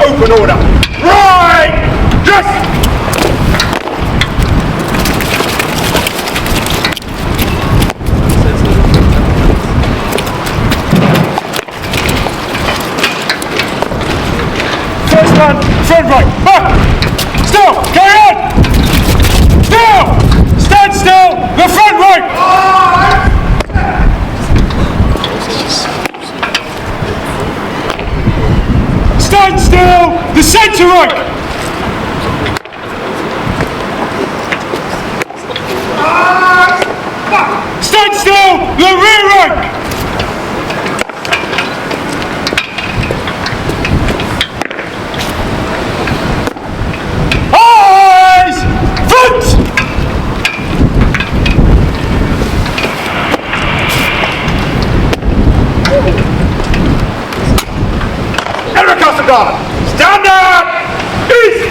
Open order. Right! Yes! First man, front right, back! Still, carry on! Still! Stand still, the front right! Stand still, the centre right! Stand still, the rear right! Eyes! Front! Eric Castle, stand up! East!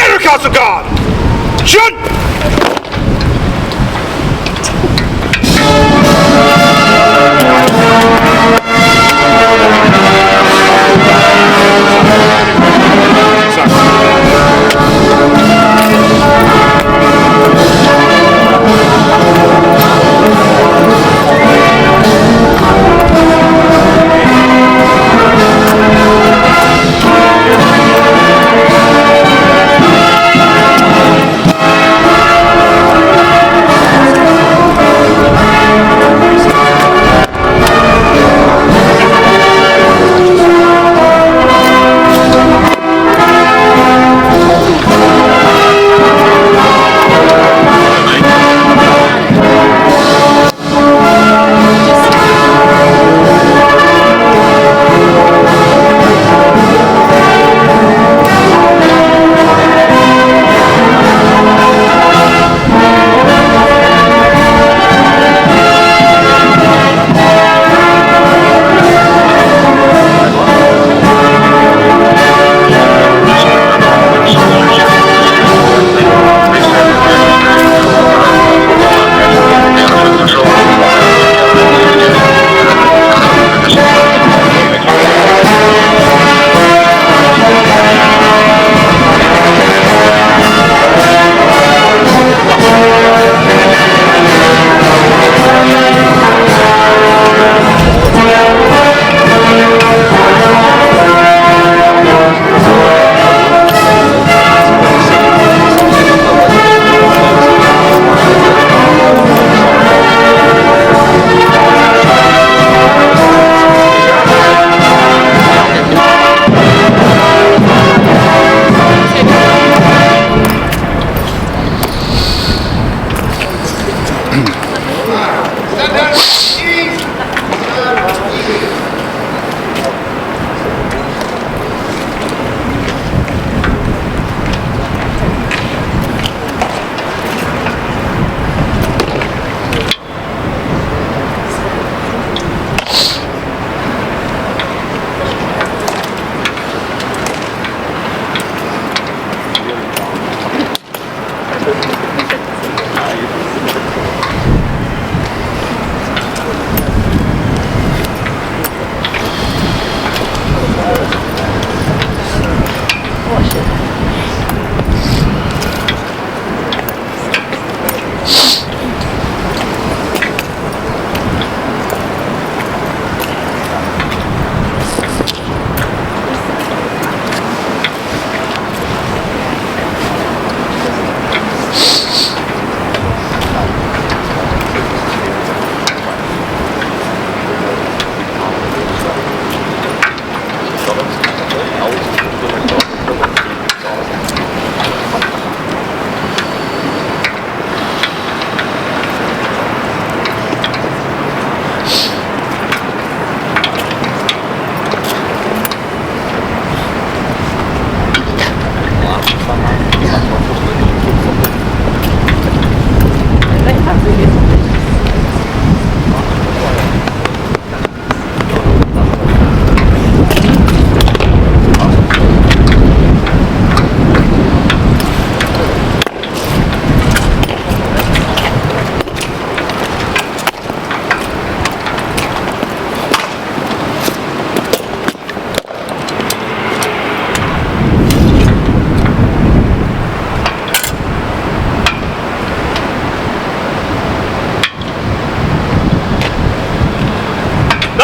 Eric Castle, jump!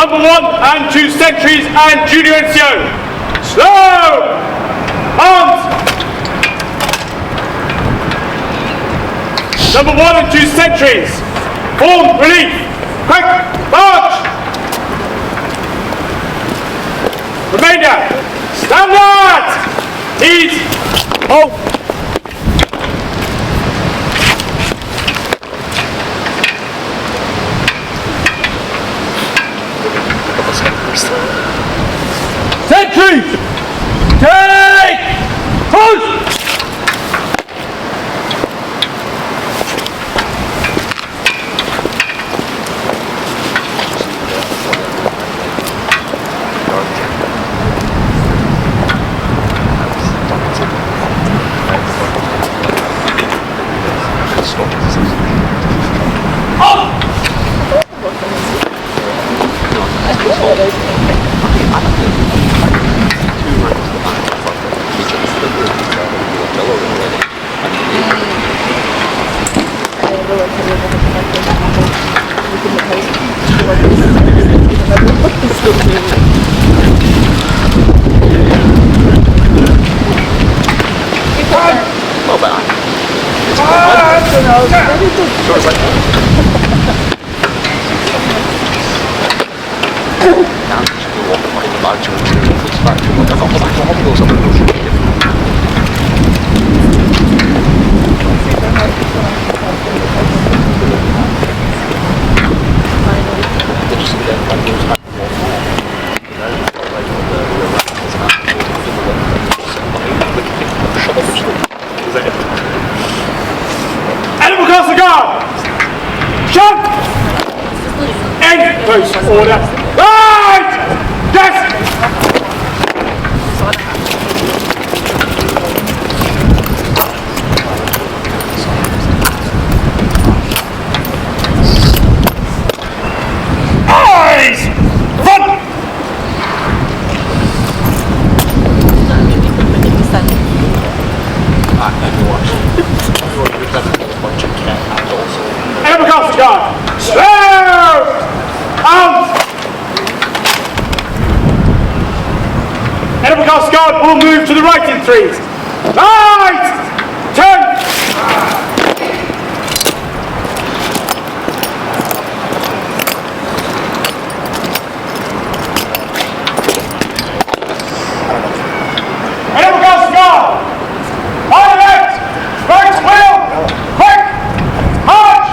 Number 1 and 2 sentries and junior NCO. Slow! Arms! Number 1 and 2 sentries. Form, relief. Quick, march! Remainder, standard! Ease, hold. Sentry! Take! Push! Animal Castle Guard! Jump! End post order. Right! Yes! Eyes! Front! Animal Castle Guard! Slow! Arms! Animal Castle Guard will move to the right in 3s. Right! Turn! Animal Castle Guard! On the left! Right wheel! Quick! March!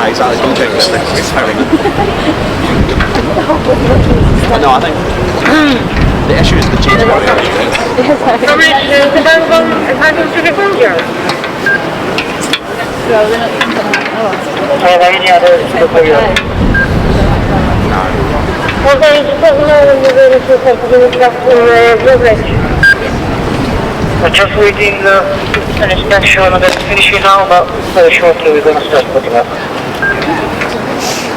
exactly. Don't take this thing. It's herring. No, I think the issue is the change of area. Any other for you? Okay, just let me know when you're ready to continue with progress. We're just waiting an inspection on the finishing now, but very shortly we're going to start putting up.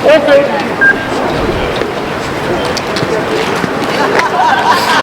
Okay.